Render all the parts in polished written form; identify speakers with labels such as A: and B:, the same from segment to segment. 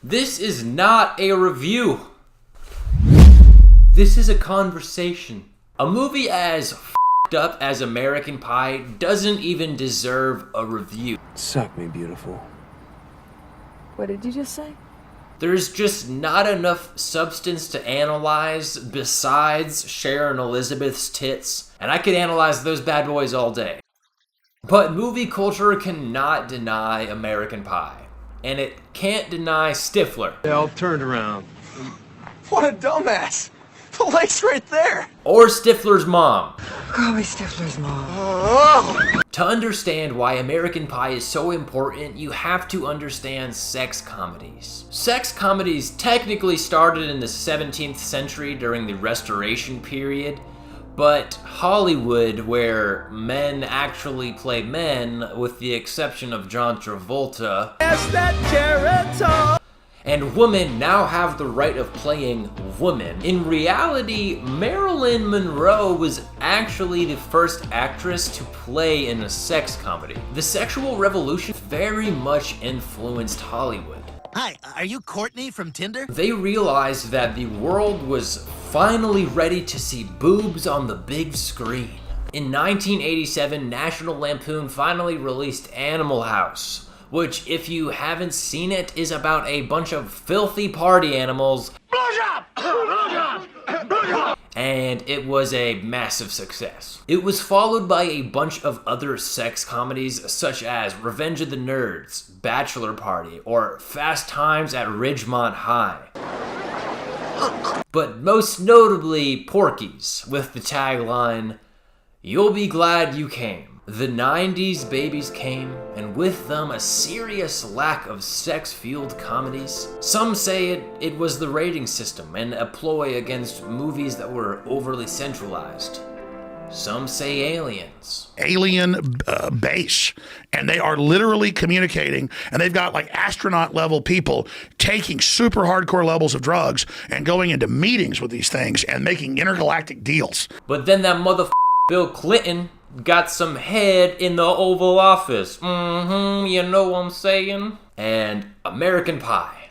A: This is not a review. This is a conversation. A movie as f***ed up as American Pie doesn't even deserve a review.
B: Suck me, beautiful.
C: What did you just say?
A: There's just not enough substance to analyze besides Sharon Elizabeth's tits, and I could analyze those bad boys all day. But movie culture cannot deny American Pie. And it can't deny Stifler.
B: They all turned around. What a dumbass! The lake's right there!
A: Or Stifler's mom.
C: Call me Stifler's mom.
A: To understand why American Pie is so important, you have to understand sex comedies. Sex comedies technically started in the 17th century during the Restoration period, but Hollywood, where men actually play men, with the exception of John Travolta, and women now have the right of playing women. In reality, Marilyn Monroe was actually the first actress to play in a sex comedy. The sexual revolution very much influenced Hollywood.
D: Hi, are you Courtney from Tinder?
A: They realized that the world was finally ready to see boobs on the big screen. In 1987, National Lampoon finally released Animal House, which, if you haven't seen it, is about a bunch of filthy party animals. Blowjob! Blowjob! Blowjob! And it was a massive success. It was followed by a bunch of other sex comedies such as Revenge of the Nerds, Bachelor Party, or Fast Times at Ridgemont High. But most notably, Porky's, with the tagline, "You'll be glad you came." The 90s babies came, and with them a serious lack of sex-fueled comedies. Some say it was the rating system and a ploy against movies that were overly centralized. Some say aliens.
E: Alien base, and they are literally communicating, and they've got like astronaut level people taking super hardcore levels of drugs and going into meetings with these things and making intergalactic deals.
A: But then that Bill Clinton got some head in the Oval Office. You know what I'm saying? And American Pie,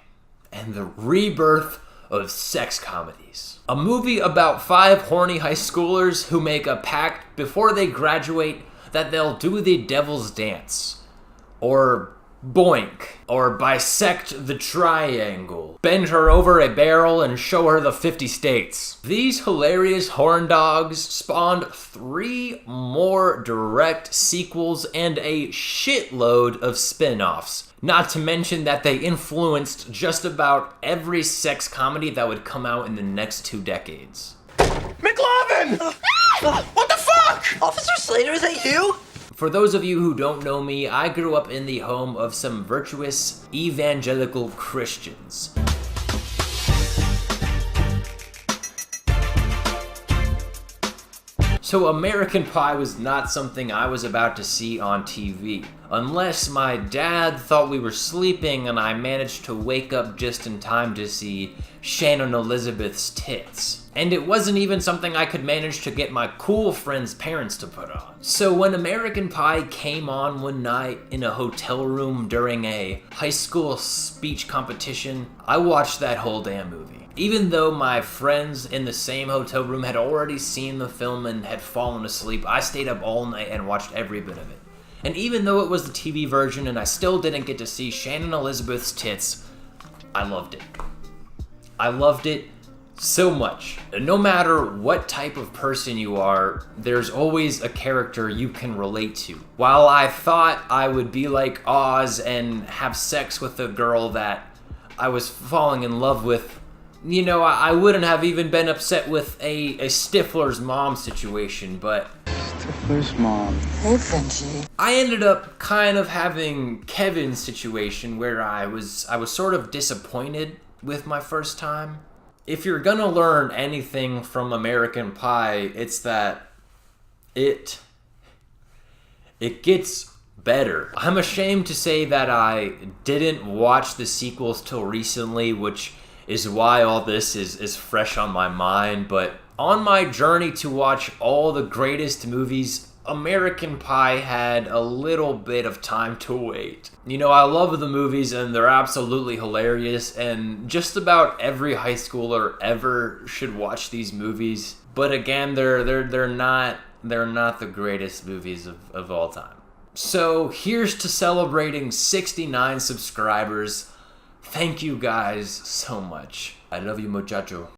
A: and the rebirth of sex comedies. A movie about 5 horny high schoolers who make a pact before they graduate that they'll do the devil's dance. Or boink. Or bisect the triangle. Bend her over a barrel and show her the 50 states. These hilarious horn dogs spawned 3 more direct sequels and a shitload of spin-offs. Not to mention that they influenced just about every sex comedy that would come out in the next 2 decades.
B: McLovin! What the fuck?
D: Officer Slater, is that you?
A: For those of you who don't know me, I grew up in the home of some virtuous evangelical Christians. So American Pie was not something I was about to see on TV. Unless my dad thought we were sleeping and I managed to wake up just in time to see Shannon Elizabeth's tits. And it wasn't even something I could manage to get my cool friends' parents to put on. So when American Pie came on one night in a hotel room during a high school speech competition, I watched that whole damn movie. Even though my friends in the same hotel room had already seen the film and had fallen asleep, I stayed up all night and watched every bit of it. And even though it was the TV version and I still didn't get to see Shannon Elizabeth's tits, I loved it. I loved it so much. No matter what type of person you are, there's always a character you can relate to. While I thought I would be like Oz and have sex with a girl that I was falling in love with, you know, I wouldn't have even been upset with a Stifler's mom situation, but
B: Stifler's mom.
C: Hey, Frenchie.
A: I ended up kind of having Kevin's situation where I was sort of disappointed with my first time. If you're gonna learn anything from American Pie, it's that it gets better. I'm ashamed to say that I didn't watch the sequels till recently, which is why all this is fresh on my mind, but on my journey to watch all the greatest movies American Pie had a little bit of time to wait. You know, I love the movies and they're absolutely hilarious, and just about every high schooler ever should watch these movies. But again, they're not the greatest movies of all time. So here's to celebrating 69 subscribers. Thank you guys so much. I love you, muchacho.